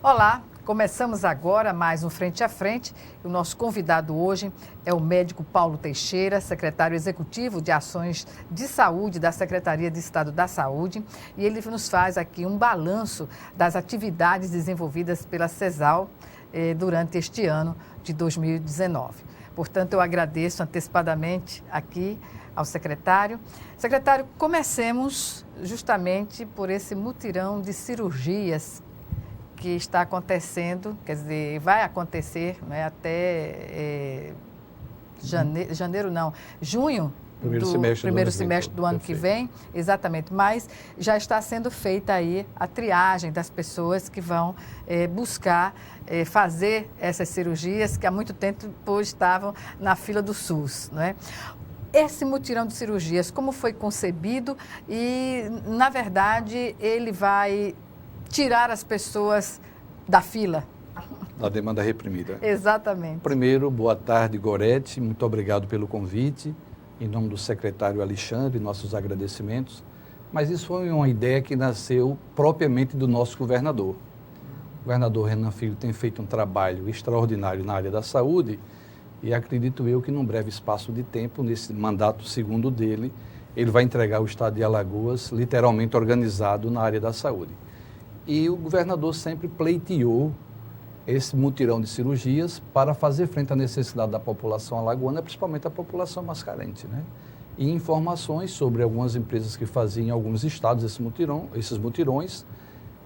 Olá, começamos agora mais um Frente a Frente. O nosso convidado hoje é o médico Paulo Teixeira, secretário executivo de Ações de Saúde da Secretaria de Estado da Saúde. E ele nos faz aqui um balanço das atividades desenvolvidas pela CESAL durante este ano de 2019. Portanto, eu agradeço antecipadamente aqui ao secretário. Secretário, comecemos justamente por esse mutirão de cirurgias que está acontecendo, quer dizer, vai acontecer, né, até junho, primeiro semestre do ano que vem, exatamente, mas já está sendo feita aí a triagem das pessoas que vão buscar fazer essas cirurgias que há muito tempo estavam na fila do SUS, né? Esse mutirão de cirurgias, como foi concebido e, na verdade, ele vai tirar as pessoas da fila? Da demanda reprimida. Exatamente. Primeiro, boa tarde, Gorete. Muito obrigado pelo convite. Em nome do secretário Alexandre, nossos agradecimentos. Mas isso foi uma ideia que nasceu propriamente do nosso governador. O governador Renan Filho tem feito um trabalho extraordinário na área da saúde e acredito eu que num breve espaço de tempo, nesse mandato segundo dele, ele vai entregar o estado de Alagoas literalmente organizado na área da saúde. E o governador sempre pleiteou esse mutirão de cirurgias para fazer frente à necessidade da população alagoana, principalmente a população mais carente, né? E informações sobre algumas empresas que faziam em alguns estados esses mutirões,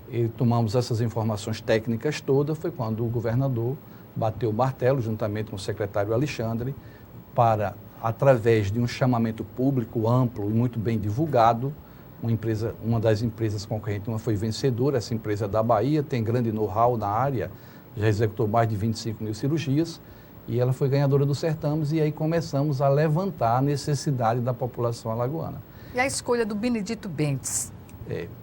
e tomamos essas informações técnicas todas, foi quando o governador bateu o martelo, juntamente com o secretário Alexandre, para, através de um chamamento público amplo e muito bem divulgado, uma das empresas concorrentes, uma foi vencedora, essa empresa da Bahia, tem grande know-how na área, já executou mais de 25 mil cirurgias, e ela foi ganhadora do certames, e aí começamos a levantar a necessidade da população alagoana. E a escolha do Benedito Bentes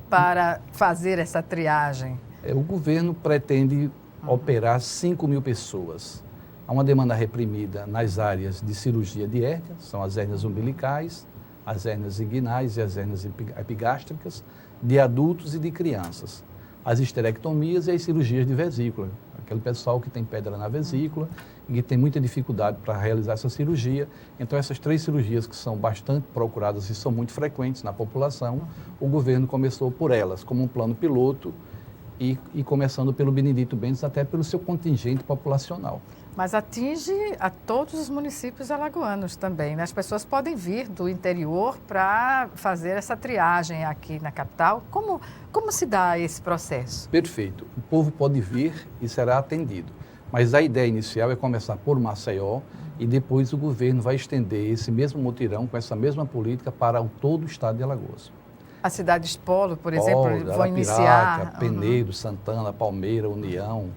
para fazer essa triagem? O governo pretende operar 5 mil pessoas. Há uma demanda reprimida nas áreas de cirurgia de hérnia, são as hérnias umbilicais, as hérnias inguinais e as hérnias epigástricas, de adultos e de crianças. As esterectomias e as cirurgias de vesícula, aquele pessoal que tem pedra na vesícula e que tem muita dificuldade para realizar essa cirurgia. Então, essas 3 cirurgias que são bastante procuradas e são muito frequentes na população, o governo começou por elas, como um plano piloto e começando pelo Benedito Bentes, até pelo seu contingente populacional. Mas atinge a todos os municípios alagoanos também, né? As pessoas podem vir do interior para fazer essa triagem aqui na capital. Como se dá esse processo? Perfeito. O povo pode vir e será atendido. Mas a ideia inicial é começar por Maceió e depois o governo vai estender esse mesmo mutirão com essa mesma política para todo o estado de Alagoas. As cidades Polo, por exemplo, vão iniciar... Penedo, Santana, Palmeira, União,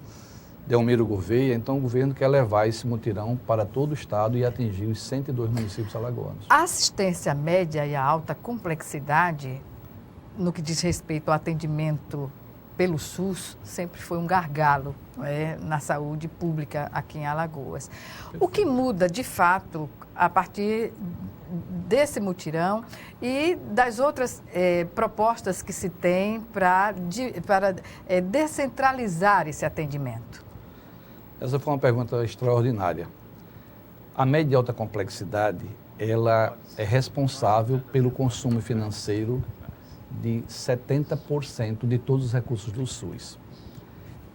Delmiro Gouveia. Então, o governo quer levar esse mutirão para todo o estado e atingir os 102 municípios alagoanos. A assistência média e a alta complexidade, no que diz respeito ao atendimento pelo SUS, sempre foi um gargalo na saúde pública aqui em Alagoas. O que muda, de fato, a partir desse mutirão e das outras propostas que se tem para descentralizar esse atendimento? Essa foi uma pergunta extraordinária. A média e alta complexidade, ela é responsável pelo consumo financeiro de 70% de todos os recursos do SUS.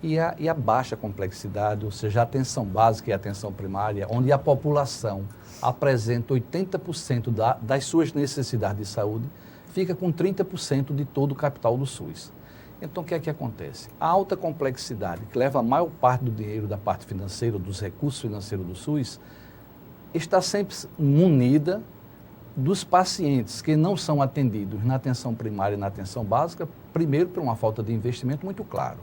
E a baixa complexidade, ou seja, a atenção básica e a atenção primária, onde a população apresenta 80% das suas necessidades de saúde, fica com 30% de todo o capital do SUS. Então, o que é que acontece? A alta complexidade, que leva a maior parte do dinheiro da parte financeira, dos recursos financeiros do SUS, está sempre munida dos pacientes que não são atendidos na atenção primária e na atenção básica, primeiro por uma falta de investimento muito claro.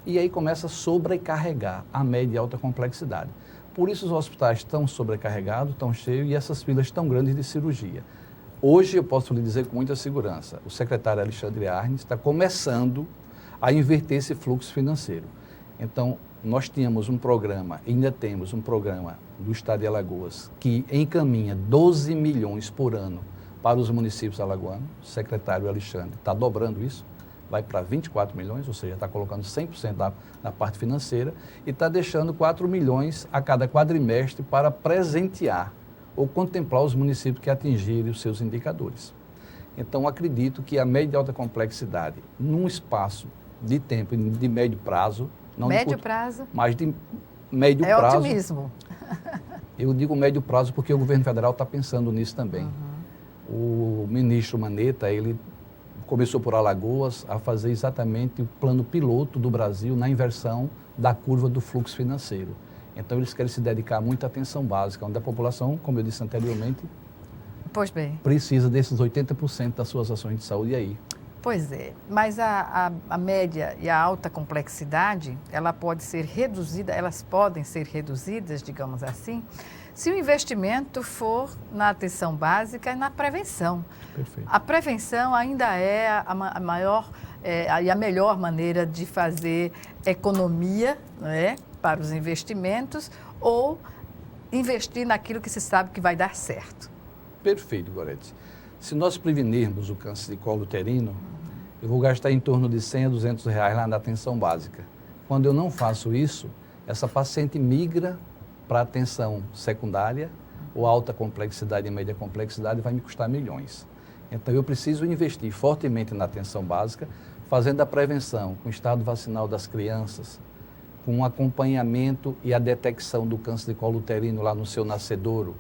E aí começa a sobrecarregar a média e alta complexidade. Por isso os hospitais estão sobrecarregados, estão cheios e essas filas tão grandes de cirurgia. Hoje eu posso lhe dizer com muita segurança, o secretário Alexandre Arnes está começando a inverter esse fluxo financeiro. Então, nós tínhamos um programa, ainda temos um programa do Estado de Alagoas que encaminha 12 milhões por ano para os municípios alagoanos. O secretário Alexandre está dobrando isso vai para 24 milhões, ou seja, está colocando 100% da parte financeira e está deixando 4 milhões a cada quadrimestre para presentear ou contemplar os municípios que atingirem os seus indicadores. Então, acredito que a média e alta complexidade, num espaço de tempo de médio prazo... Não médio prazo? Mas de médio prazo. É otimismo. Eu digo médio prazo porque o governo federal está pensando nisso também. O ministro Mandetta, ele começou por Alagoas a fazer exatamente o plano piloto do Brasil na inversão da curva do fluxo financeiro. Então, eles querem se dedicar a muita atenção básica, onde a população, como eu disse anteriormente, pois bem, precisa desses 80% das suas ações de saúde aí. Pois é, mas a média e a alta complexidade, ela pode ser reduzida, elas podem ser reduzidas, digamos assim, se o investimento for na atenção básica e na prevenção. Perfeito. A prevenção ainda é a maior e a melhor maneira de fazer economia, né, para os investimentos ou investir naquilo que se sabe que vai dar certo. Perfeito, Gorete. Se nós prevenirmos o câncer de colo uterino, eu vou gastar em torno de 100 a 200 reais lá na atenção básica. Quando eu não faço isso, essa paciente migra para a atenção secundária, ou alta complexidade e média complexidade, vai me custar milhões. Então, eu preciso investir fortemente na atenção básica, fazendo a prevenção com o estado vacinal das crianças, com o acompanhamento e a detecção do câncer de colo uterino lá no seu nascedouro,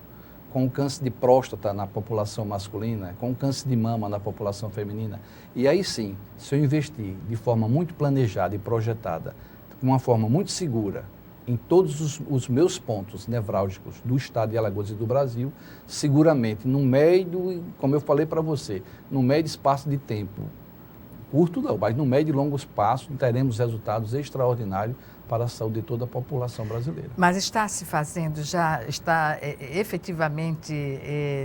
com o câncer de próstata na população masculina, com o câncer de mama na população feminina. E aí sim, se eu investir de forma muito planejada e projetada, de uma forma muito segura, em todos os meus pontos nevrálgicos do estado de Alagoas e do Brasil, seguramente, no médio, como eu falei para você, no médio espaço de tempo, curto não, mas no médio e longo espaço, teremos resultados extraordinários para a saúde de toda a população brasileira. Mas está se fazendo, já está efetivamente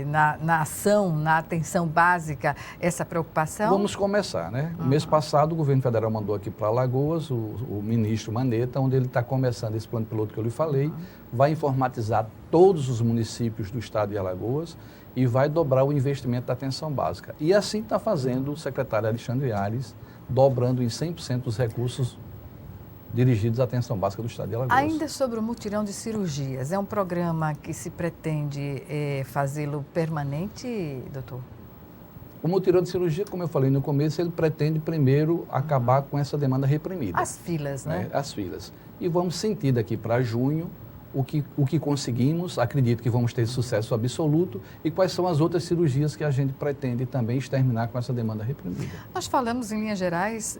na ação, na atenção básica, essa preocupação? Vamos começar, né? No mês passado, o governo federal mandou aqui para Alagoas o ministro Mandetta, onde ele está começando esse plano piloto que eu lhe falei, vai informatizar todos os municípios do estado de Alagoas e vai dobrar o investimento da atenção básica. E assim está fazendo o secretário Alexandre Aires, dobrando em 100% os recursos dirigidos à atenção básica do estado de Alagoas. Ainda sobre o mutirão de cirurgias, é um programa que se pretende fazê-lo permanente, doutor? O mutirão de cirurgia, como eu falei no começo, ele pretende primeiro acabar com essa demanda reprimida. As filas, né? As filas. E vamos sentir daqui para junho o que conseguimos, acredito que vamos ter sucesso absoluto, e quais são as outras cirurgias que a gente pretende também exterminar com essa demanda reprimida. Nós falamos em linhas gerais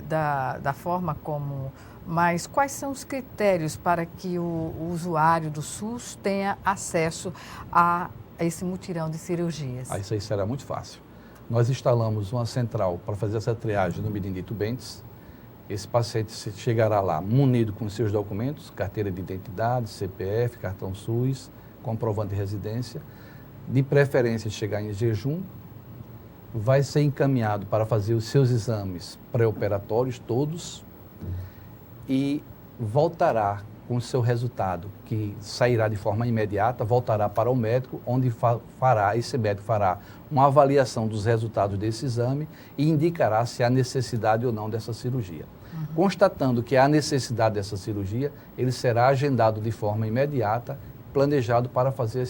da forma como, mas quais são os critérios para que o usuário do SUS tenha acesso a esse mutirão de cirurgias? Isso aí será muito fácil. Nós instalamos uma central para fazer essa triagem no Benedito Bentes. Esse paciente chegará lá munido com seus documentos, carteira de identidade, CPF, cartão SUS, comprovante de residência, de preferência chegar em jejum, vai ser encaminhado para fazer os seus exames pré-operatórios todos e voltará com o seu resultado, que sairá de forma imediata, voltará para o médico, onde esse médico fará uma avaliação dos resultados desse exame e indicará se há necessidade ou não dessa cirurgia. Constatando que há necessidade dessa cirurgia, ele será agendado de forma imediata, planejado para fazer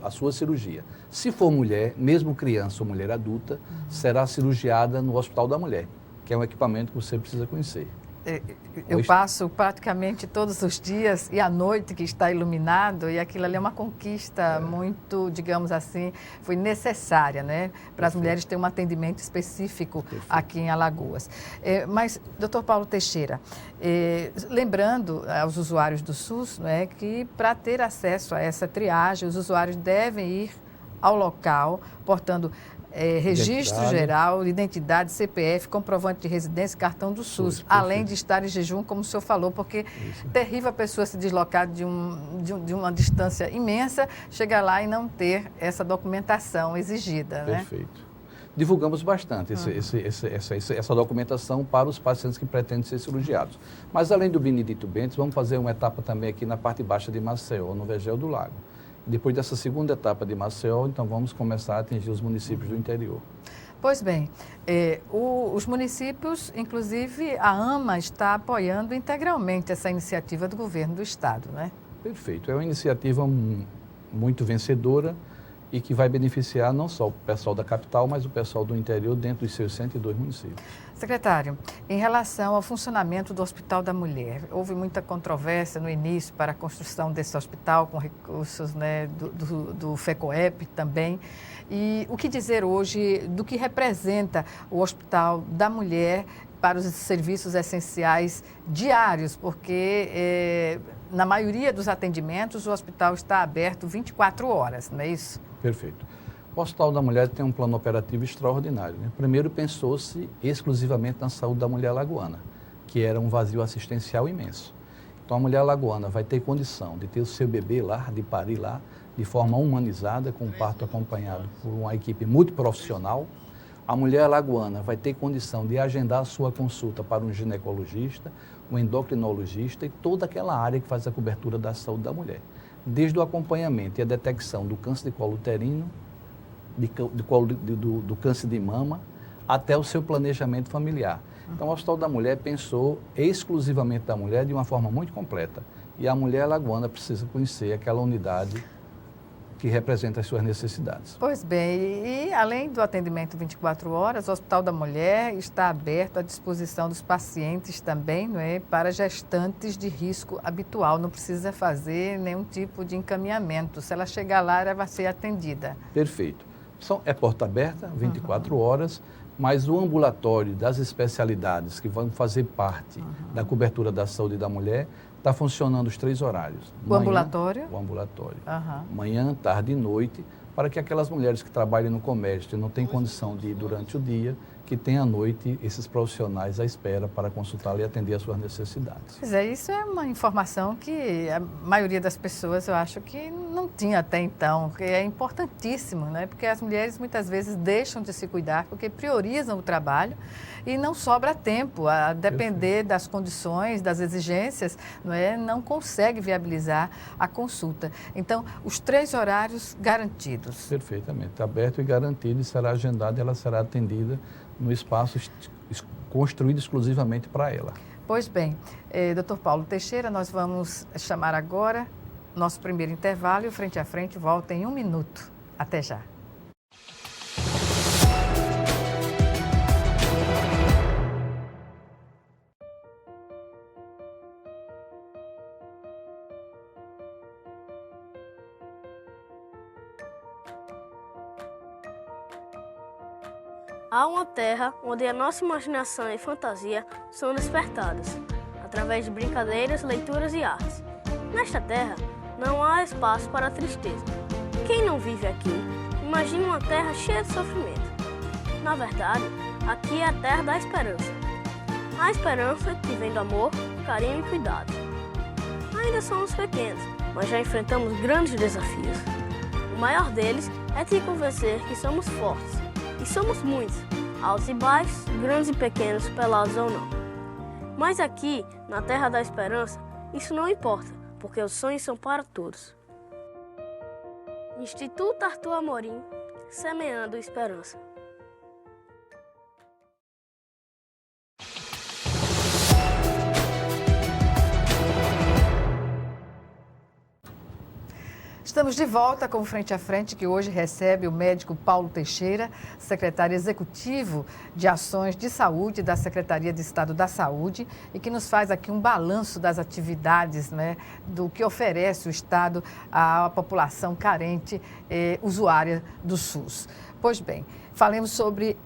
a sua cirurgia. Se for mulher, mesmo criança ou mulher adulta, será cirurgiada no Hospital da Mulher, que é um equipamento que você precisa conhecer. Eu passo praticamente todos os dias e à noite que está iluminado, e aquilo ali é uma conquista muito, digamos assim, foi necessária, né, para as mulheres terem um atendimento específico aqui em Alagoas. Mas, doutor Paulo Teixeira, lembrando aos usuários do SUS, né, que para ter acesso a essa triagem, os usuários devem ir ao local, portanto, registro geral, identidade, CPF, comprovante de residência, cartão do SUS, além de estar em jejum, como o senhor falou, porque é terrível a pessoa se deslocar de uma distância imensa, chegar lá e não ter essa documentação exigida. Perfeito. Né? Divulgamos bastante essa documentação para os pacientes que pretendem ser cirurgiados. Mas além do Benedito Bentes, vamos fazer uma etapa também aqui na parte baixa de Maceió, no Vergel do Lago. Depois dessa segunda etapa de Maceió, então vamos começar a atingir os municípios do interior. Pois bem, os municípios, inclusive a AMA, está apoiando integralmente essa iniciativa do governo do estado, né? Perfeito. É uma iniciativa muito vencedora e que vai beneficiar não só o pessoal da capital, mas o pessoal do interior dentro dos seus 102 municípios. Secretário, em relação ao funcionamento do Hospital da Mulher, houve muita controvérsia no início para a construção desse hospital com recursos, né, do FECOEP também. E o que dizer hoje do que representa o Hospital da Mulher para os serviços essenciais diários, porque na maioria dos atendimentos o hospital está aberto 24 horas, não é isso? Perfeito. O Hospital da Mulher tem um plano operativo extraordinário, né? Primeiro pensou-se exclusivamente na saúde da mulher alagoana, que era um vazio assistencial imenso. Então a mulher alagoana vai ter condição de ter o seu bebê lá, de parir lá, de forma humanizada, com um parto acompanhado por uma equipe multiprofissional. A mulher alagoana vai ter condição de agendar a sua consulta para um ginecologista, um endocrinologista e toda aquela área que faz a cobertura da saúde da mulher. Desde o acompanhamento e a detecção do câncer de colo uterino, do câncer de mama, até o seu planejamento familiar. Então, o Hospital da Mulher pensou exclusivamente da mulher de uma forma muito completa. E a mulher alagoana precisa conhecer aquela unidade que representa as suas necessidades. Pois bem, e além do atendimento 24 horas, o Hospital da Mulher está aberto à disposição dos pacientes também, não é, para gestantes de risco habitual. Não precisa fazer nenhum tipo de encaminhamento. Se ela chegar lá, ela vai ser atendida. Perfeito. É porta aberta, 24 horas, mas o ambulatório das especialidades que vão fazer parte da cobertura da saúde da mulher está funcionando os 3 horários. O ambulatório? O ambulatório. Manhã, tarde e noite, para que aquelas mulheres que trabalham no comércio e não têm condição de ir durante o dia, que tenham à noite esses profissionais à espera para consultá-la e atender às suas necessidades. Pois é, isso é uma informação que a maioria das pessoas, eu acho que não tinha até então, que é importantíssimo, né? Porque as mulheres muitas vezes deixam de se cuidar porque priorizam o trabalho e não sobra tempo, a depender das condições, das exigências, não é? Não consegue viabilizar a consulta. Então, os 3 horários garantidos. Perfeitamente, aberto e garantido, e será agendado e ela será atendida no espaço construído exclusivamente para ela. Pois bem, Dr. Paulo Teixeira, nós vamos chamar agora nosso primeiro intervalo e o Frente a Frente volta em 1 minuto. Até já. Há uma terra onde a nossa imaginação e fantasia são despertadas, através de brincadeiras, leituras e artes. Nesta terra, não há espaço para a tristeza. Quem não vive aqui, imagina uma terra cheia de sofrimento. Na verdade, aqui é a terra da esperança. A esperança que vem do amor, carinho e cuidado. Ainda somos pequenos, mas já enfrentamos grandes desafios. O maior deles é te convencer que somos fortes. E somos muitos, altos e baixos, grandes e pequenos, pelados ou não. Mas aqui, na Terra da Esperança, isso não importa, porque os sonhos são para todos. Instituto Arthur Amorim, semeando esperança. Estamos de volta com o Frente a Frente, que hoje recebe o médico Paulo Teixeira, secretário executivo de Ações de Saúde da Secretaria de Estado da Saúde, e que nos faz aqui um balanço das atividades, né, do que oferece o Estado à população carente usuária do SUS. Pois bem, falemos sobre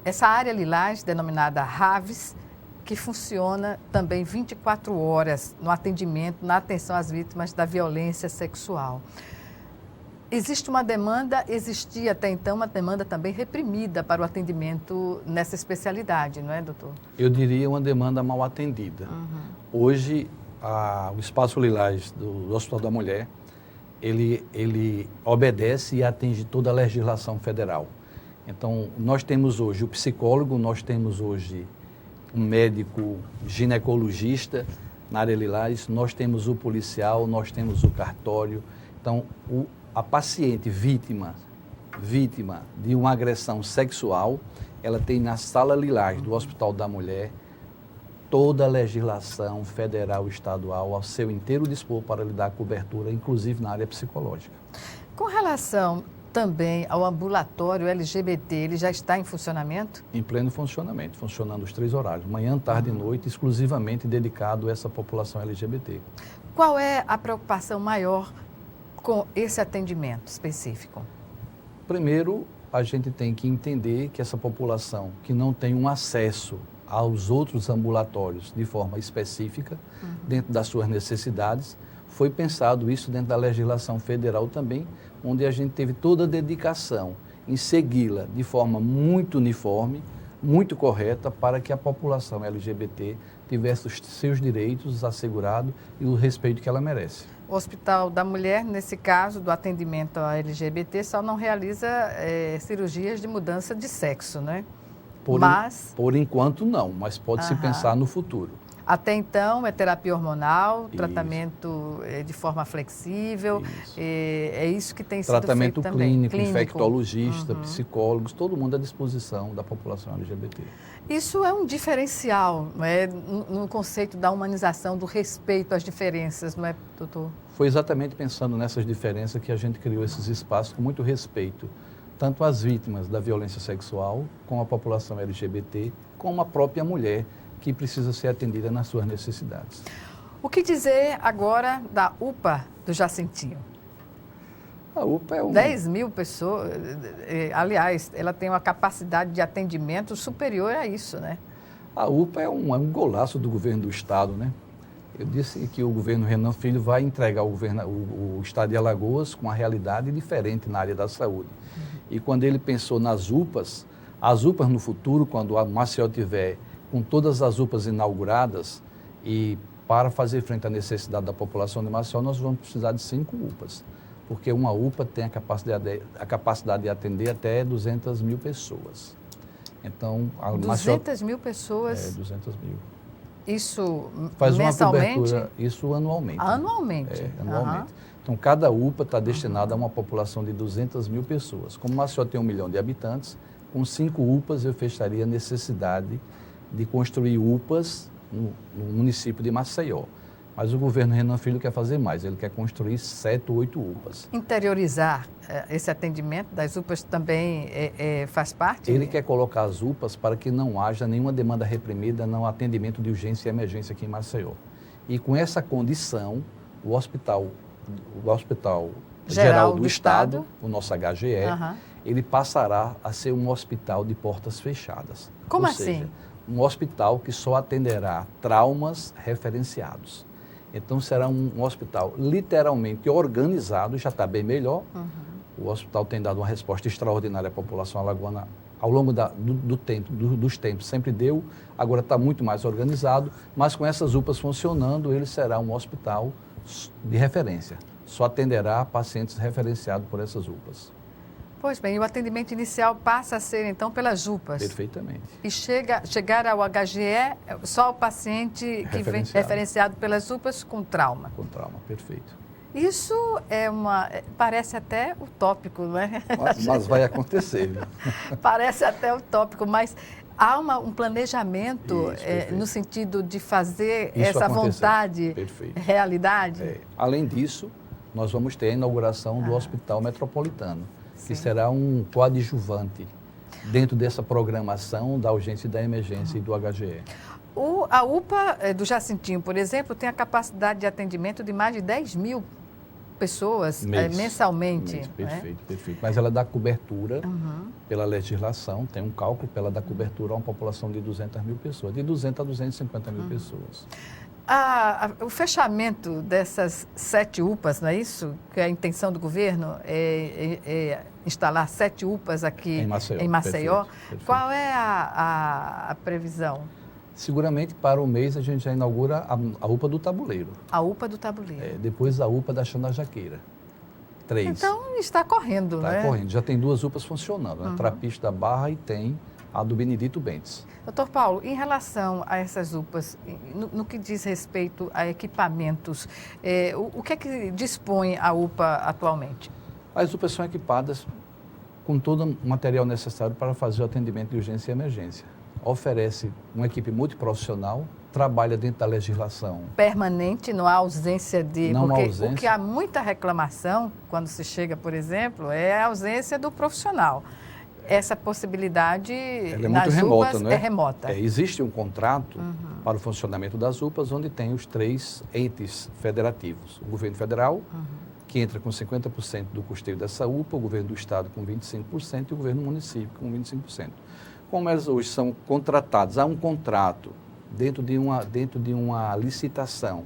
essa área lilás, denominada RAVES, que funciona também 24 horas no atendimento, na atenção às vítimas da violência sexual. Existe uma demanda, existia até então uma demanda também reprimida para o atendimento nessa especialidade, não é, doutor? Eu diria uma demanda mal atendida. Hoje, o Espaço Lilás do Hospital da Mulher, ele obedece e atinge toda a legislação federal. Então, nós temos hoje o psicólogo, nós temos hoje um médico ginecologista na área lilás, nós temos o policial, nós temos o cartório. Então, a paciente vítima vítima de uma agressão sexual, ela tem na Sala Lilás do Hospital da Mulher toda a legislação federal e estadual ao seu inteiro dispor para lhe dar cobertura, inclusive na área psicológica. Com relação também ao ambulatório LGBT, ele já está em funcionamento? Em pleno funcionamento, funcionando os 3 horários, manhã, tarde e noite, exclusivamente dedicado a essa população LGBT. Qual é a preocupação maior com esse atendimento específico? Primeiro, a gente tem que entender que essa população que não tem um acesso aos outros ambulatórios de forma específica, dentro das suas necessidades, foi pensado isso dentro da legislação federal também, onde a gente teve toda a dedicação em segui-la de forma muito uniforme, muito correta, para que a população LGBT tivesse os seus direitos assegurados e o respeito que ela merece. O Hospital da Mulher, nesse caso do atendimento a LGBT, só não realiza cirurgias de mudança de sexo, né? Por enquanto não, mas pode-se pensar no futuro. Até então é terapia hormonal, tratamento de forma flexível, é isso que tem sido tratamento feito também. Clínico, infectologista, psicólogos, todo mundo à disposição da população LGBT. Isso é um diferencial, não é? No conceito da humanização, do respeito às diferenças, não é, doutor? Foi exatamente pensando nessas diferenças que a gente criou esses espaços com muito respeito, tanto às vítimas da violência sexual, como a população LGBT, como a própria mulher, que precisa ser atendida nas suas necessidades. O que dizer agora da UPA do Jacintinho? A UPA é 10 mil pessoas, aliás, ela tem uma capacidade de atendimento superior a isso, né? A UPA é um golaço do governo do Estado, né? Eu disse que o governo Renan Filho vai entregar o Estado de Alagoas com uma realidade diferente na área da saúde. E quando ele pensou nas UPAs, as UPAs no futuro, quando a Maceió tiver com todas as UPAs inauguradas, e para fazer frente à necessidade da população de Maceió, nós vamos precisar de 5 UPAs, porque uma UPA tem a capacidade de atender até 200 mil pessoas. Então, a 200 mil pessoas? 200 mil. Isso faz mensalmente? Uma cobertura, isso anualmente. Anualmente? Anualmente. Então, cada UPA está destinada a uma população de 200 mil pessoas. Como Maceió tem 1 milhão de habitantes, com 5 UPAs eu fecharia a necessidade de construir UPAs no município de Maceió. Mas o governo Renan Filho quer fazer mais, ele quer construir 7 ou 8 UPAs. Interiorizar esse atendimento das UPAs também faz parte? Ele quer colocar as UPAs para que não haja nenhuma demanda reprimida no atendimento de urgência e emergência aqui em Maceió. E com essa condição, o Hospital Geral do Estado, o nosso HGE, ele passará a ser um hospital de portas fechadas. Como Ou assim? Seja, um hospital que só atenderá traumas referenciados. Então, será um hospital literalmente organizado, já está bem melhor. O hospital tem dado uma resposta extraordinária à população alagoana ao longo dos tempos, sempre deu, agora está muito mais organizado, mas com essas UPAs funcionando, ele será um hospital de referência. Só atenderá pacientes referenciados por essas UPAs. Pois bem, e o atendimento inicial passa a ser, então, pelas UPAs? Perfeitamente. E chegar ao HGE, só o paciente que vem referenciado pelas UPAs com trauma? Com trauma, perfeito. Isso parece até utópico, não é? Mas vai acontecer, viu? Parece até utópico, mas há um planejamento no sentido de fazer isso essa acontecer. Vontade realidade? Além disso, nós vamos ter a inauguração do Hospital Metropolitano, que será um coadjuvante dentro dessa programação da urgência e da emergência e do HGE. A UPA do Jacintinho, por exemplo, tem a capacidade de atendimento de mais de 10 mil pessoas mensalmente. Perfeito, perfeito. Mas ela dá cobertura pela legislação, tem um cálculo para ela dar cobertura a uma população de 200 mil pessoas, de 200 a 250 mil pessoas. O fechamento dessas 7 UPAs, não é isso? Que a intenção do governo é instalar 7 UPAs aqui em Maceió. Perfeito. Qual é a previsão? Seguramente para o mês a gente já inaugura a UPA do Tabuleiro. A UPA do Tabuleiro. Depois a UPA da Xanajaqueira. 3. Então está correndo, né? Está correndo. Já tem 2 UPAs funcionando, né? Trapiche da Barra e tem a do Benedito Bentes. Doutor Paulo, em relação a essas UPAs, no que diz respeito a equipamentos, o que é que dispõe a UPA atualmente? As UPAs são equipadas com todo o material necessário para fazer o atendimento de urgência e emergência. Oferece uma equipe multiprofissional, trabalha dentro da legislação. Permanente, não há ausência de... Não há porque ausência. o que há muita reclamação, quando se chega, por exemplo, é a ausência do profissional. Essa possibilidade Ela é nas muito remota, UPAs não é? É remota. Existe um contrato para o funcionamento das UPAs, onde tem os 3 entes federativos. O governo federal, que entra com 50% do custeio dessa UPA, o governo do estado com 25% e o governo município com 25%. Como elas hoje são contratadas, há um contrato dentro de uma licitação,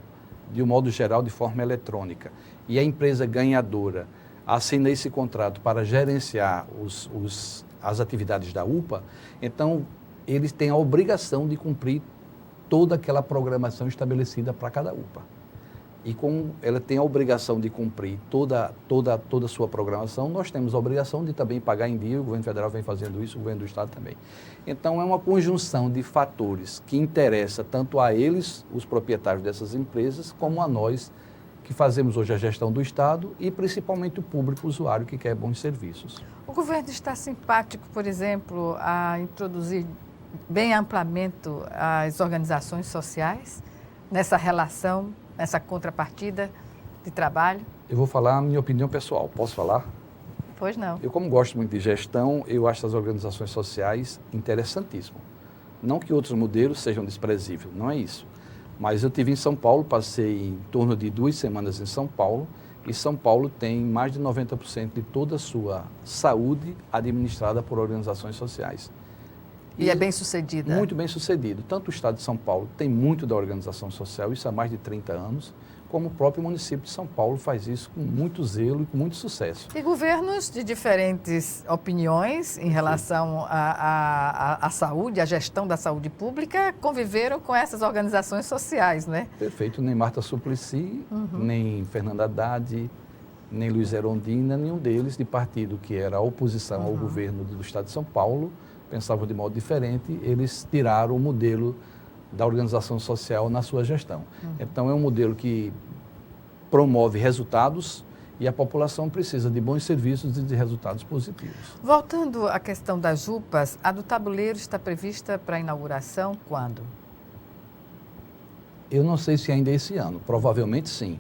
de um modo geral, de forma eletrônica, e a empresa ganhadora assina esse contrato para gerenciar as atividades da UPA, então eles têm a obrigação de cumprir toda aquela programação estabelecida para cada UPA. E como ela tem a obrigação de cumprir toda a sua programação, nós temos a obrigação de também pagar em dia, o governo federal vem fazendo isso, o governo do estado também. Então é uma conjunção de fatores que interessa tanto a eles, os proprietários dessas empresas, como a nós, que fazemos hoje a gestão do estado e principalmente o público usuário que quer bons serviços. O governo está simpático, por exemplo, a introduzir bem amplamente as organizações sociais nessa relação, nessa contrapartida de trabalho? Eu vou falar a minha opinião pessoal, posso falar? Pois não. Eu, como gosto muito de gestão, eu acho as organizações sociais interessantíssimas. Não que outros modelos sejam desprezíveis, não é isso. Mas eu estive em São Paulo, passei em torno de 2 semanas em São Paulo, e São Paulo tem mais de 90% de toda a sua saúde administrada por organizações sociais. E é bem sucedida? Muito bem sucedido. Tanto o estado de São Paulo tem muito da organização social, isso há mais de 30 anos, como o próprio município de São Paulo faz isso com muito zelo e com muito sucesso. E governos de diferentes opiniões em relação à saúde, à gestão da saúde pública, conviveram com essas organizações sociais, né? Perfeito. Nem Marta Suplicy, nem Fernanda Haddad, nem Luiz Erondina, nenhum deles de partido que era a oposição ao governo do estado de São Paulo, pensavam de modo diferente, eles tiraram o modelo da organização social na sua gestão. Então, é um modelo que promove resultados e a população precisa de bons serviços e de resultados positivos. Voltando à questão das UPAs, a do tabuleiro está prevista para a inauguração quando? Eu não sei se ainda é esse ano, provavelmente sim,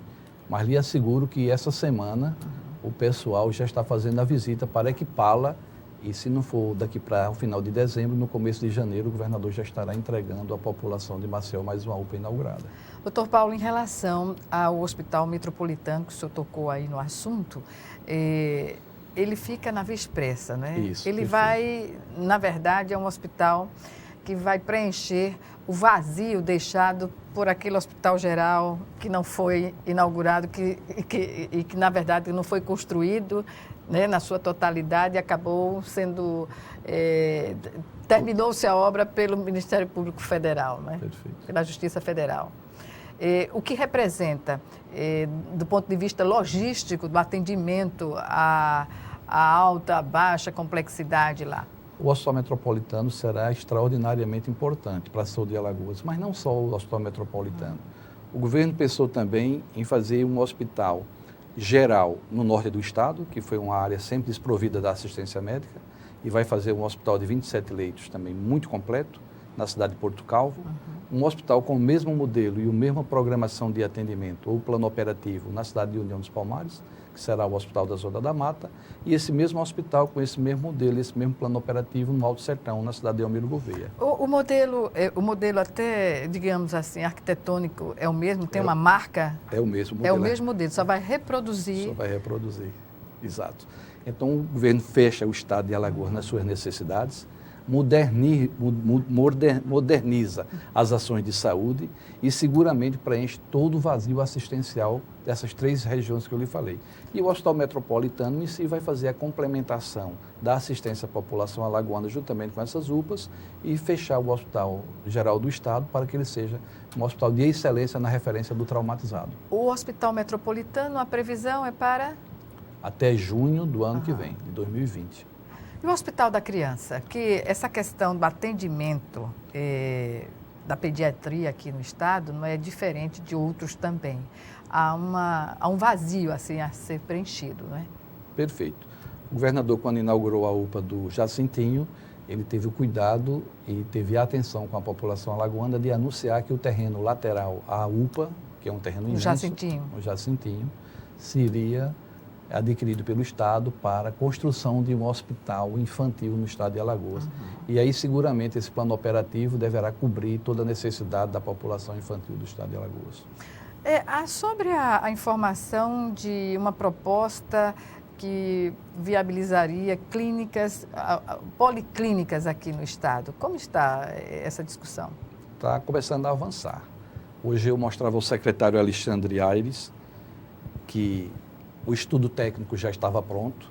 mas lhe asseguro que essa semana o pessoal já está fazendo a visita para equipá-la. E se não for daqui para o final de dezembro, no começo de janeiro, o governador já estará entregando à população de Maceió mais uma UPA inaugurada. Doutor Paulo, em relação ao Hospital Metropolitano, que o senhor tocou aí no assunto, ele fica na Via Expressa, né? Isso, ele perfeito. vai, na verdade, é um hospital que vai preencher o vazio deixado por aquele hospital geral que não foi inaugurado e que na verdade, não foi construído, né, na sua totalidade, acabou sendo... terminou-se a obra pelo Ministério Público Federal, né? Perfeito. Pela Justiça Federal. O que representa, do ponto de vista logístico, do atendimento à alta, à baixa complexidade lá? O Hospital Metropolitano será extraordinariamente importante para a saúde de Alagoas, mas não só o Hospital Metropolitano. O governo pensou também em fazer um hospital geral no norte do estado, que foi uma área sempre desprovida da assistência médica, e vai fazer um hospital de 27 leitos também muito completo, na cidade de Porto Calvo. Um hospital com o mesmo modelo e a mesma programação de atendimento ou plano operativo na cidade de União dos Palmares, que será o Hospital da Zona da Mata, e esse mesmo hospital com esse mesmo modelo, esse mesmo plano operativo no Alto Sertão, na cidade de Elmiro Gouveia. O modelo até, digamos assim, arquitetônico é o mesmo? Tem uma marca? É o mesmo modelo. É o mesmo modelo, só vai reproduzir. Só vai reproduzir, exato. Então, o governo fecha o estado de Alagoas nas suas necessidades, moderniza as ações de saúde e seguramente preenche todo o vazio assistencial dessas 3 regiões que eu lhe falei. E o Hospital Metropolitano em si vai fazer a complementação da assistência à população alagoana juntamente com essas UPAs e fechar o Hospital Geral do Estado para que ele seja um hospital de excelência na referência do traumatizado. O Hospital Metropolitano, a previsão é para? Até junho do ano que vem, de 2020. E o Hospital da Criança, que essa questão do atendimento da pediatria aqui no estado não é diferente de outros também. Há um vazio assim, a ser preenchido, não é? Perfeito. O governador, quando inaugurou a UPA do Jacintinho, ele teve o cuidado e teve a atenção com a população alagoana de anunciar que o terreno lateral à UPA, que é um terreno imenso, o Jacintinho, seria adquirido pelo Estado para a construção de um hospital infantil no estado de Alagoas. E aí, seguramente, esse plano operativo deverá cobrir toda a necessidade da população infantil do estado de Alagoas. Sobre a informação de uma proposta que viabilizaria clínicas, policlínicas aqui no estado, como está essa discussão? Está começando a avançar. Hoje eu mostrava ao secretário Alexandre Aires que o estudo técnico já estava pronto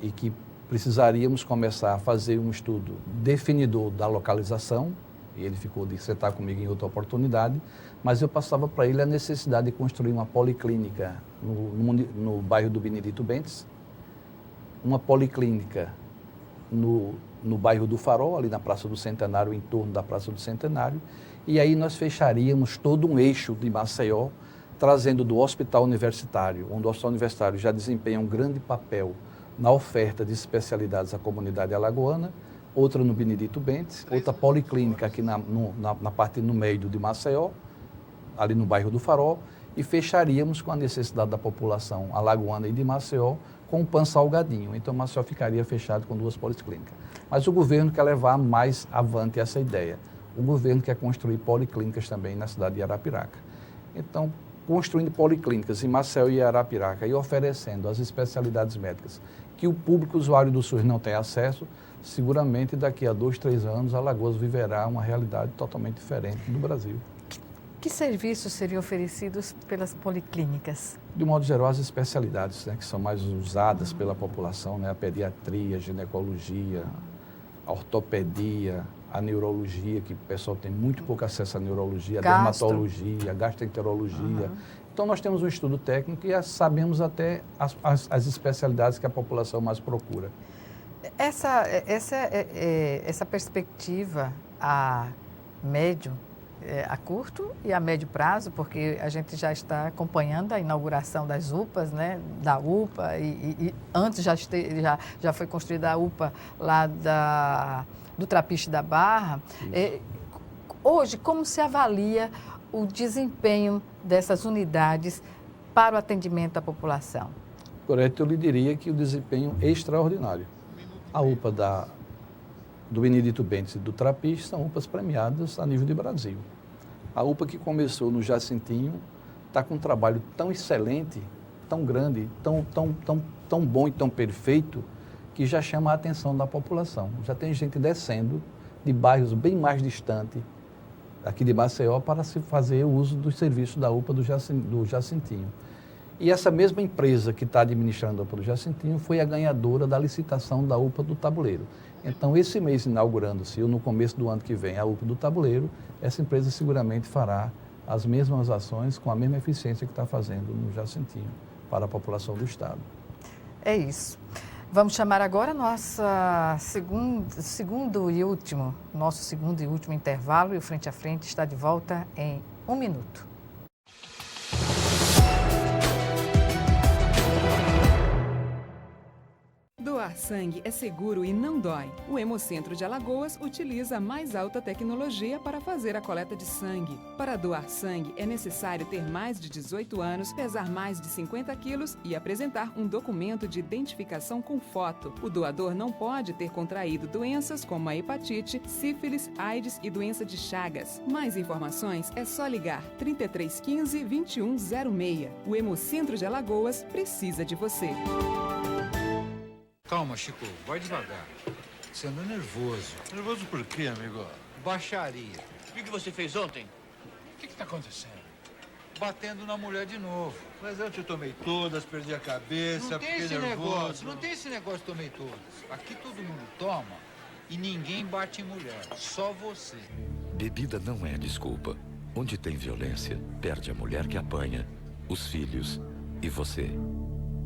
e que precisaríamos começar a fazer um estudo definidor da localização, e ele ficou de sentar comigo em outra oportunidade, mas eu passava para ele a necessidade de construir uma policlínica no bairro do Benedito Bentes, uma policlínica no bairro do Farol, ali na Praça do Centenário, em torno da Praça do Centenário, e aí nós fecharíamos todo um eixo de Maceió, trazendo do hospital universitário, onde o hospital universitário já desempenha um grande papel na oferta de especialidades à comunidade alagoana, outra no Benedito Bentes, outra policlínica aqui na parte no meio de Maceió, ali no bairro do Farol, e fecharíamos com a necessidade da população alagoana e de Maceió com o Pan Salgadinho. Então, Maceió ficaria fechado com 2 policlínicas. Mas o governo quer levar mais avante essa ideia. O governo quer construir policlínicas também na cidade de Arapiraca. Então, construindo policlínicas em Maceió e Arapiraca e oferecendo as especialidades médicas que o público usuário do SUS não tem acesso, seguramente daqui a 2, 3 anos, Alagoas viverá uma realidade totalmente diferente do Brasil. Que serviços seriam oferecidos pelas policlínicas? De modo geral, as especialidades, né, que são mais usadas pela população, né, a pediatria, a ginecologia, a ortopedia, a neurologia, que o pessoal tem muito pouco acesso à neurologia, a dermatologia, a gastroenterologia. Então, nós temos um estudo técnico e sabemos até as especialidades que a população mais procura. Essa perspectiva a médio, a curto e a médio prazo, porque a gente já está acompanhando a inauguração das UPAs, né, da UPA, e antes já foi construída a UPA lá do Trapiche da Barra. Hoje, como se avalia o desempenho dessas unidades para o atendimento à população? Correto, eu lhe diria que o desempenho é extraordinário. A UPA do Benedito Bentes e do Trapiche são UPAs premiadas a nível de Brasil. A UPA que começou no Jacintinho está com um trabalho tão excelente, tão grande, tão bom e tão perfeito, que já chama a atenção da população. Já tem gente descendo de bairros bem mais distantes aqui de Maceió para se fazer o uso dos serviços da UPA do Jacintinho. E essa mesma empresa que está administrando a UPA do Jacintinho foi a ganhadora da licitação da UPA do Tabuleiro. Então, esse mês inaugurando-se, ou no começo do ano que vem, a UPA do Tabuleiro, essa empresa seguramente fará as mesmas ações com a mesma eficiência que está fazendo no Jacintinho para a população do estado. É isso. Vamos chamar agora nosso segundo e último intervalo, e o Frente a Frente está de volta em 1 minuto. Doar sangue é seguro e não dói. O Hemocentro de Alagoas utiliza a mais alta tecnologia para fazer a coleta de sangue. Para doar sangue, é necessário ter mais de 18 anos, pesar mais de 50 quilos e apresentar um documento de identificação com foto. O doador não pode ter contraído doenças como a hepatite, sífilis, AIDS e doença de Chagas. Mais informações é só ligar 3315 2106. O Hemocentro de Alagoas precisa de você. Calma, Chico, vai devagar. Você anda nervoso. Nervoso por quê, amigo? Baixaria. O que você fez ontem? O que tá acontecendo? Batendo na mulher de novo. Mas eu te tomei todas, perdi a cabeça, Não tem fiquei esse nervoso. negócio, não tem esse negócio tomei todas. Aqui todo mundo toma e ninguém bate em mulher, só você. Bebida não é desculpa. Onde tem violência, perde a mulher que apanha, os filhos e você.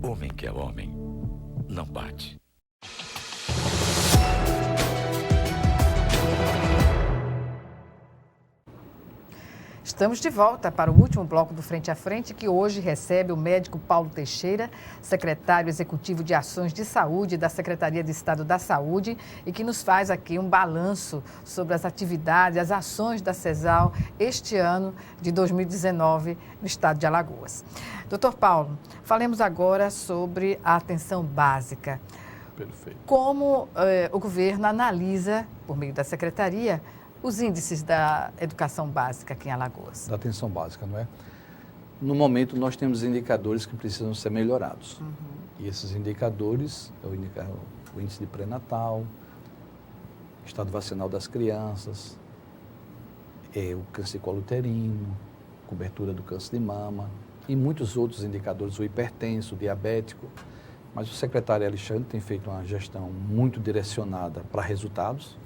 Homem que é homem, não bate. Estamos de volta para o último bloco do Frente a Frente, que hoje recebe o médico Paulo Teixeira, secretário executivo de Ações de Saúde da Secretaria de Estado da Saúde, e que nos faz aqui um balanço sobre as atividades, as ações da CESAL este ano de 2019 no estado de Alagoas. Doutor Paulo, falemos agora sobre a atenção básica. Perfeito. Como o governo analisa, por meio da secretaria, os índices da educação básica aqui em Alagoas? Da atenção básica, não é? No momento, nós temos indicadores que precisam ser melhorados. E esses indicadores, o índice de pré-natal, estado vacinal das crianças, o câncer colo-uterino, cobertura do câncer de mama e muitos outros indicadores, o hipertenso, o diabético. Mas o secretário Alexandre tem feito uma gestão muito direcionada para resultados.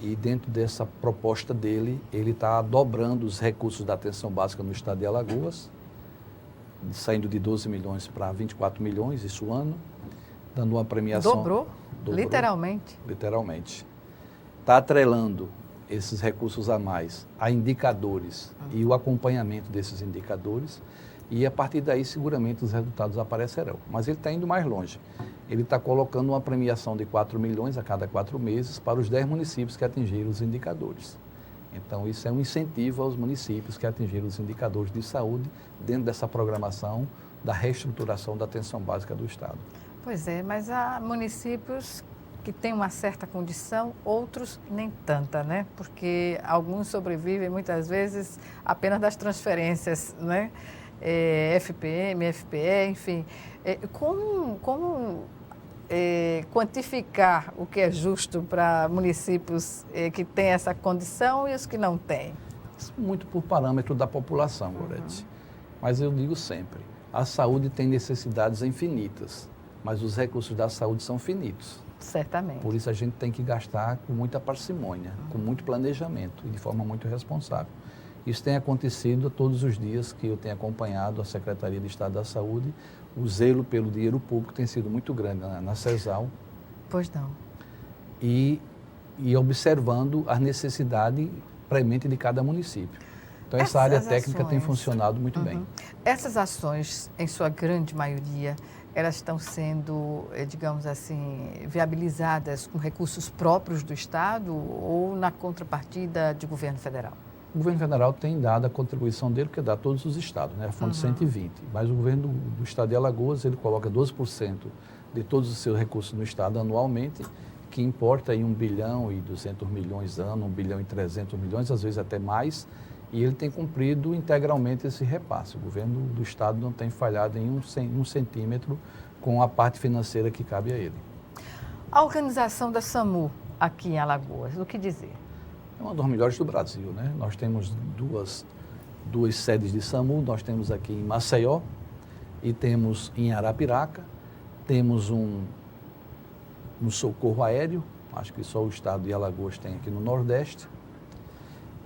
E dentro dessa proposta dele, ele está dobrando os recursos da atenção básica no estado de Alagoas, saindo de 12 milhões para 24 milhões isso ano, dando uma premiação... Dobrou? Literalmente. Literalmente. Está atrelando esses recursos a mais a indicadores e o acompanhamento desses indicadores, e a partir daí seguramente os resultados aparecerão. Mas ele está indo mais longe. Ele está colocando uma premiação de 4 milhões a cada 4 meses para os 10 municípios que atingiram os indicadores. Então, isso é um incentivo aos municípios que atingiram os indicadores de saúde dentro dessa programação da reestruturação da atenção básica do Estado. Pois é, mas há municípios que têm uma certa condição, outros nem tanta, né? Porque alguns sobrevivem muitas vezes apenas das transferências, né? FPM, FPE, enfim. Como quantificar o que é justo para municípios que têm essa condição e os que não têm? Muito por parâmetro da população, Gorete. Mas eu digo sempre, a saúde tem necessidades infinitas, mas os recursos da saúde são finitos. Certamente. Por isso a gente tem que gastar com muita parcimônia, com muito planejamento e de forma muito responsável. Isso tem acontecido todos os dias que eu tenho acompanhado a Secretaria de Estado da Saúde. O zelo pelo dinheiro público tem sido muito grande na CESAL. Pois não. E observando a necessidade premente de cada município. Então, essa área técnica tem funcionado muito bem. Essas ações, em sua grande maioria, elas estão sendo, digamos assim, viabilizadas com recursos próprios do Estado ou na contrapartida de governo federal? O governo federal tem dado a contribuição dele, porque dá a todos os estados, né? A fonte 120. Mas o governo do estado de Alagoas, ele coloca 12% de todos os seus recursos no estado anualmente, que importa aí 1 bilhão e 200 milhões ano, 1 bilhão e 300 milhões, às vezes até mais, e ele tem cumprido integralmente esse repasse. O governo do estado não tem falhado em um centímetro com a parte financeira que cabe a ele. A organização da SAMU aqui em Alagoas, o que dizer? É uma das melhores do Brasil, né? Nós temos duas sedes de SAMU, nós temos aqui em Maceió e temos em Arapiraca, temos um socorro aéreo, acho que só o estado de Alagoas tem aqui no Nordeste,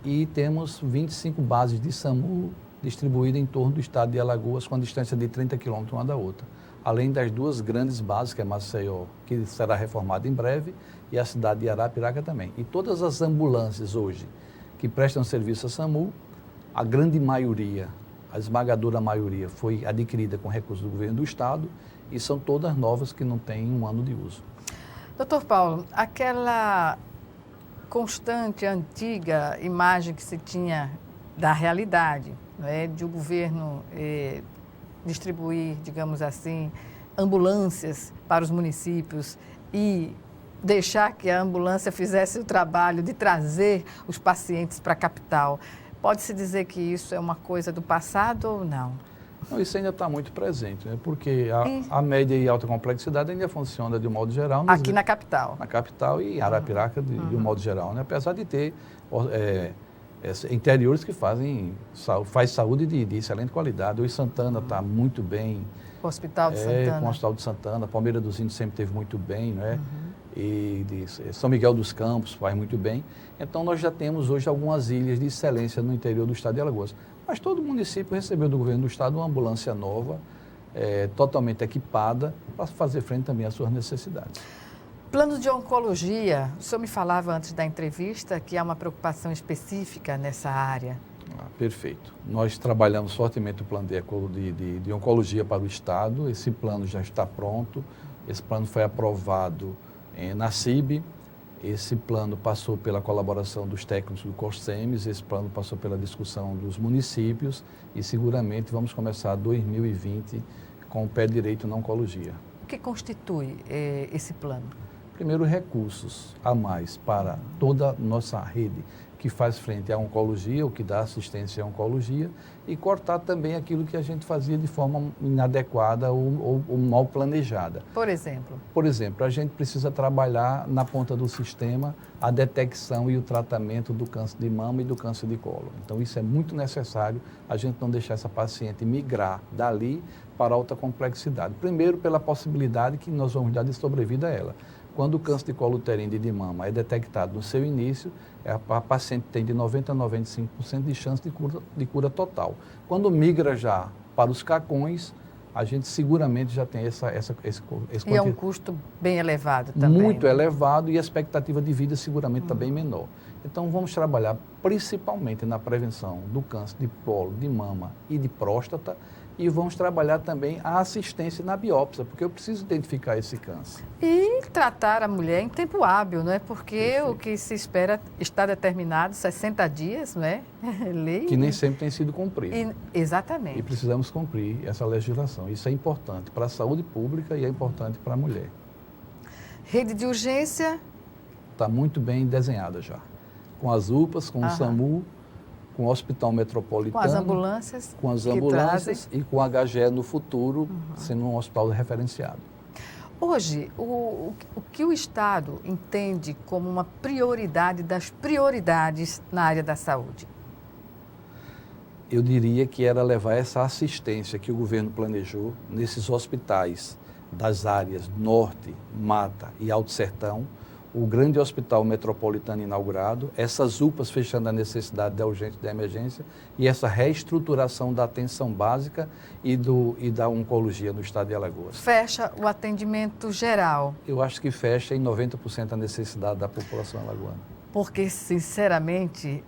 e temos 25 bases de SAMU distribuídas em torno do estado de Alagoas com a distância de 30 quilômetros uma da outra, além das duas grandes bases, que é Maceió, que será reformada em breve, e a cidade de Arapiraca também. E todas as ambulâncias hoje que prestam serviço a SAMU, a grande maioria, a esmagadora maioria, foi adquirida com recursos do governo do estado e são todas novas que não têm um ano de uso. Doutor Paulo, aquela constante, antiga imagem que se tinha da realidade, né, de o governo distribuir, digamos assim, ambulâncias para os municípios e deixar que a ambulância fizesse o trabalho de trazer os pacientes para a capital. Pode-se dizer que isso é uma coisa do passado ou não? Não, isso ainda está muito presente, né? Porque a média e alta complexidade ainda funciona de um modo geral. Aqui na capital. Na capital e em Arapiraca de um modo geral, né? Apesar de ter interiores que faz saúde de excelente qualidade. Hoje Santana está muito bem. O Hospital de Santana. Com o Hospital de Santana. Palmeira dos Índios sempre teve muito bem, né? E São Miguel dos Campos faz muito bem. Então, nós já temos hoje algumas ilhas de excelência no interior do estado de Alagoas. Mas todo município recebeu do governo do estado uma ambulância nova, totalmente equipada, para fazer frente também às suas necessidades. Plano de oncologia, o senhor me falava antes da entrevista que há uma preocupação específica nessa área. Perfeito. Nós trabalhamos fortemente o plano de oncologia para o Estado. Esse plano já está pronto. Esse plano foi aprovado na CIB. Esse plano passou pela colaboração dos técnicos do CORSEMES. Esse plano passou pela discussão dos municípios. E seguramente vamos começar 2020 com o pé direito na oncologia. O que constitui esse plano? Primeiro, recursos a mais para toda a nossa rede que faz frente à oncologia, o que dá assistência à oncologia, e cortar também aquilo que a gente fazia de forma inadequada ou mal planejada. Por exemplo? Por exemplo, a gente precisa trabalhar na ponta do sistema a detecção e o tratamento do câncer de mama e do câncer de colo. Então, isso é muito necessário, a gente não deixar essa paciente migrar dali para alta complexidade. Primeiro, pela possibilidade que nós vamos dar de sobrevida a ela. Quando o câncer de colo uterino e de mama é detectado no seu início, a paciente tem de 90% a 95% de chance de cura total. Quando migra já para os cacões, a gente seguramente já tem esse E é um custo bem elevado também. Muito elevado, e a expectativa de vida seguramente está bem menor. Então, vamos trabalhar principalmente na prevenção do câncer de colo, de mama e de próstata, e vamos trabalhar também a assistência na biópsia, porque eu preciso identificar esse câncer. E tratar a mulher em tempo hábil, não é? Porque Perfeito. O que se espera está determinado 60 dias, não é? Lei. Que nem sempre tem sido cumprido. Exatamente. E precisamos cumprir essa legislação. Isso é importante para a saúde pública e é importante para a mulher. Rede de urgência? Está muito bem desenhada já. Com as UPAs, com o SAMU, com o Hospital Metropolitano. Com as ambulâncias. Com as ambulâncias e com a HGE no futuro, sendo um hospital referenciado. Hoje, o que o Estado entende como uma prioridade das prioridades na área da saúde? Eu diria que era levar essa assistência que o governo planejou nesses hospitais das áreas Norte, Mata e Alto Sertão, o grande hospital metropolitano inaugurado, essas UPAs fechando a necessidade da urgência e da emergência e essa reestruturação da atenção básica e da oncologia no estado de Alagoas. Fecha o atendimento geral? Eu acho que fecha em 90% a necessidade da população alagoana. Porque, sinceramente,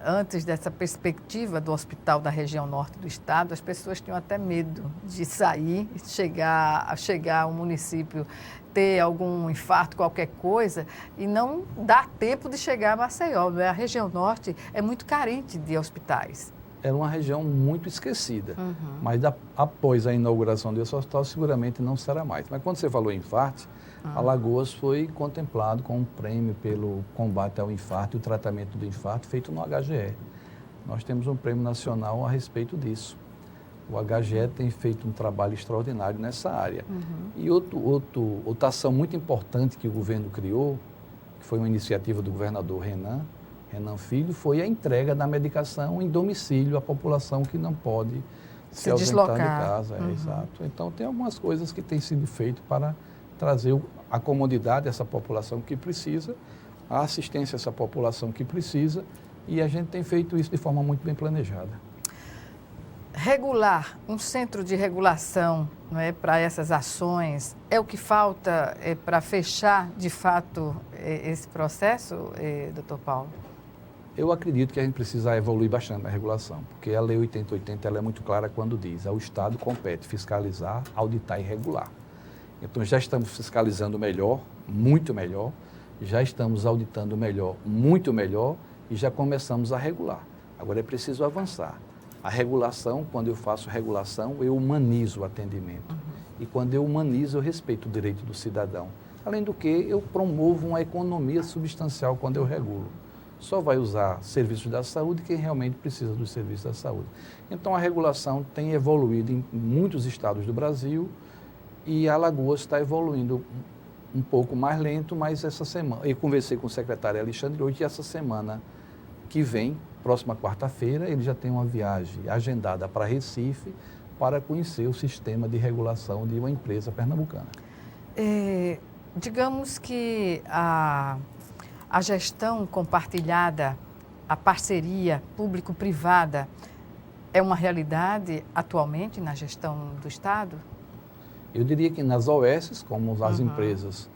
antes dessa perspectiva do hospital da região norte do estado, as pessoas tinham até medo de sair, chegar ao município, ter algum infarto, qualquer coisa, e não dar tempo de chegar a Maceió. A região norte é muito carente de hospitais. Era uma região muito esquecida, mas após a inauguração desse hospital, seguramente não será mais. Mas quando você falou em infarto, Alagoas foi contemplado com um prêmio pelo combate ao infarto e o tratamento do infarto feito no HGE. Nós temos um prêmio nacional a respeito disso. O HGE tem feito um trabalho extraordinário nessa área. E outra ação muito importante que o governo criou, que foi uma iniciativa do governador Renan Filho, foi a entrega da medicação em domicílio à população que não pode se ausentar de casa. Exato. Então, tem algumas coisas que têm sido feitas para trazer a comodidade a essa população que precisa, a assistência a essa população que precisa, e a gente tem feito isso de forma muito bem planejada. Regular, um centro de regulação, não é, para essas ações, é o que falta para fechar, de fato, esse processo, doutor Paulo? Eu acredito que a gente precisa evoluir bastante na regulação, porque a Lei 8080 ela é muito clara quando diz ao Estado compete fiscalizar, auditar e regular. Então, já estamos fiscalizando melhor, muito melhor, já estamos auditando melhor, muito melhor, e já começamos a regular. Agora, é preciso avançar. A regulação, quando eu faço regulação, eu humanizo o atendimento. E quando eu humanizo, eu respeito o direito do cidadão. Além do que, eu promovo uma economia substancial quando eu regulo. Só vai usar serviços da saúde quem realmente precisa dos serviços da saúde. Então, a regulação tem evoluído em muitos estados do Brasil, e Alagoas está evoluindo um pouco mais lento, mas essa semana, eu conversei com o secretário Alexandre hoje, e essa semana que vem, próxima quarta-feira, ele já tem uma viagem agendada para Recife para conhecer o sistema de regulação de uma empresa pernambucana. Digamos que a gestão compartilhada, a parceria público-privada é uma realidade atualmente na gestão do Estado? Eu diria que nas OS, como as empresas,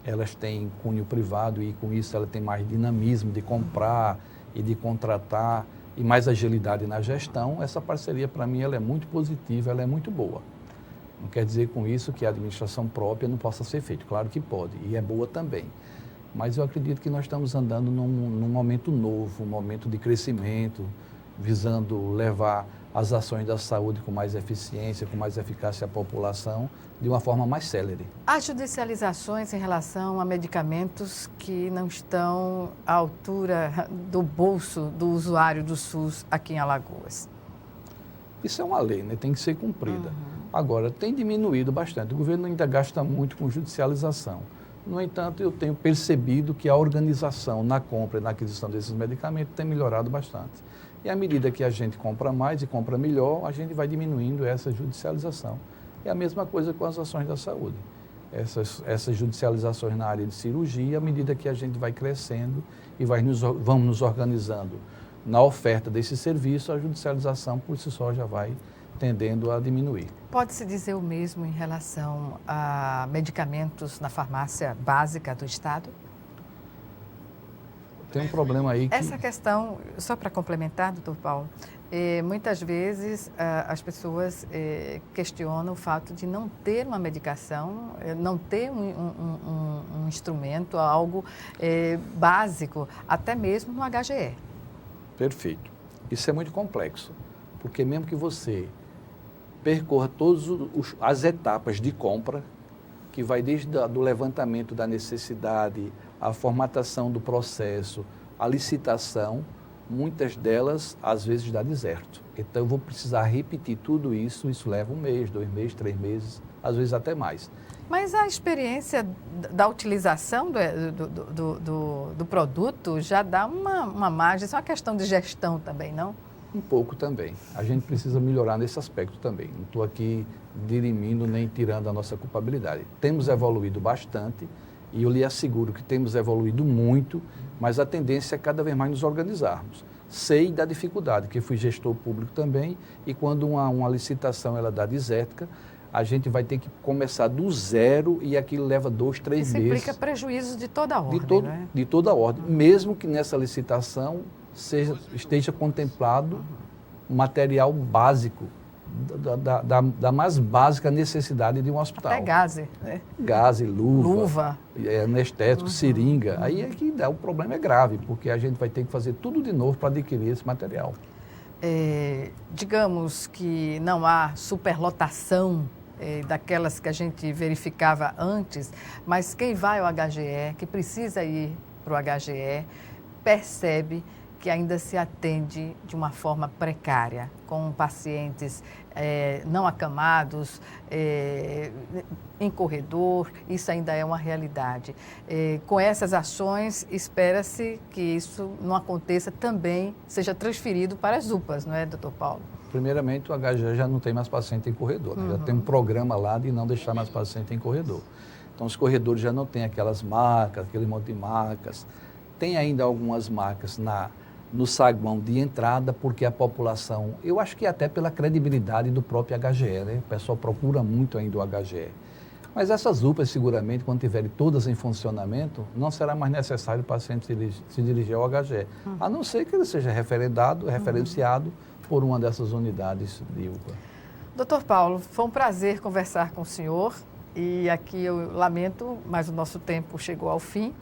elas têm cunho privado e com isso ela tem mais dinamismo de comprar e de contratar e mais agilidade na gestão, essa parceria, para mim, ela é muito positiva, ela é muito boa. Não quer dizer com isso que a administração própria não possa ser feita. Claro que pode, e é boa também. Mas eu acredito que nós estamos andando num momento novo, um momento de crescimento, visando levar as ações da saúde com mais eficiência, com mais eficácia à população, de uma forma mais célere. Há judicializações em relação a medicamentos que não estão à altura do bolso do usuário do SUS aqui em Alagoas. Isso é uma lei, né? Tem que ser cumprida. Agora, tem diminuído bastante. O governo ainda gasta muito com judicialização. No entanto, eu tenho percebido que a organização na compra e na aquisição desses medicamentos tem melhorado bastante. E à medida que a gente compra mais e compra melhor, a gente vai diminuindo essa judicialização. É a mesma coisa com as ações da saúde. Essas judicializações na área de cirurgia, à medida que a gente vai crescendo e vamos nos organizando na oferta desse serviço, a judicialização por si só já vai tendendo a diminuir. Pode-se dizer o mesmo em relação a medicamentos na farmácia básica do Estado? Tem um problema aí que... Essa questão, só para complementar, doutor Paulo, muitas vezes as pessoas questionam o fato de não ter uma medicação, não ter um instrumento, algo básico, até mesmo no HGE. Perfeito. Isso é muito complexo, porque mesmo que você percorra todas as etapas de compra, que vai desde o levantamento da necessidade, a formatação do processo, a licitação, muitas delas, às vezes, dá deserto. Então, eu vou precisar repetir tudo isso, isso leva 1 mês, 2 meses, 3 meses, às vezes até mais. Mas a experiência da utilização do produto já dá uma margem, isso é uma questão de gestão também, não? Um pouco também. A gente precisa melhorar nesse aspecto também. Não estou aqui dirimindo nem tirando a nossa culpabilidade. Temos evoluído bastante e eu lhe asseguro que temos evoluído muito, mas a tendência é cada vez mais nos organizarmos. Sei da dificuldade, que fui gestor público também, e quando uma licitação ela dá desértica, a gente vai ter que começar do zero e aquilo leva 2, 3 meses. Isso implica prejuízos de toda a ordem, né? De toda a ordem, mesmo que nessa licitação esteja contemplado material básico, da mais básica necessidade de um hospital. Até gaze, né? Gaze, luva. Anestésico, seringa. Aí é que o problema é grave, porque a gente vai ter que fazer tudo de novo para adquirir esse material. Digamos que não há superlotação daquelas que a gente verificava antes, mas quem vai ao HGE, que precisa ir para o HGE, percebe que ainda se atende de uma forma precária, com pacientes não acamados, em corredor, isso ainda é uma realidade. Com essas ações, espera-se que isso não aconteça também, seja transferido para as UPAs, não é, doutor Paulo? Primeiramente, o HGE já não tem mais paciente em corredor, né? Já tem um programa lá de não deixar mais paciente em corredor. Então, os corredores já não têm aquelas marcas, aquele monte de marcas. Tem ainda algumas marcas no saguão de entrada, porque a população, eu acho que até pela credibilidade do próprio HGE, né? O pessoal procura muito ainda o HGE. Mas essas UPAs, seguramente, quando tiverem todas em funcionamento, não será mais necessário o paciente se dirigir ao HGE, a não ser que ele seja referenciado por uma dessas unidades de UPA. Doutor Paulo, foi um prazer conversar com o senhor e aqui eu lamento, mas o nosso tempo chegou ao fim.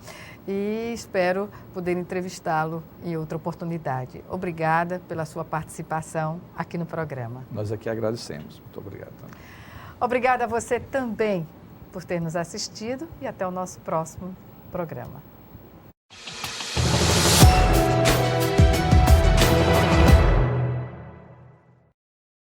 E espero poder entrevistá-lo em outra oportunidade. Obrigada pela sua participação aqui no programa. Nós aqui agradecemos. Muito obrigado também. Obrigada a você também por ter nos assistido e até o nosso próximo programa.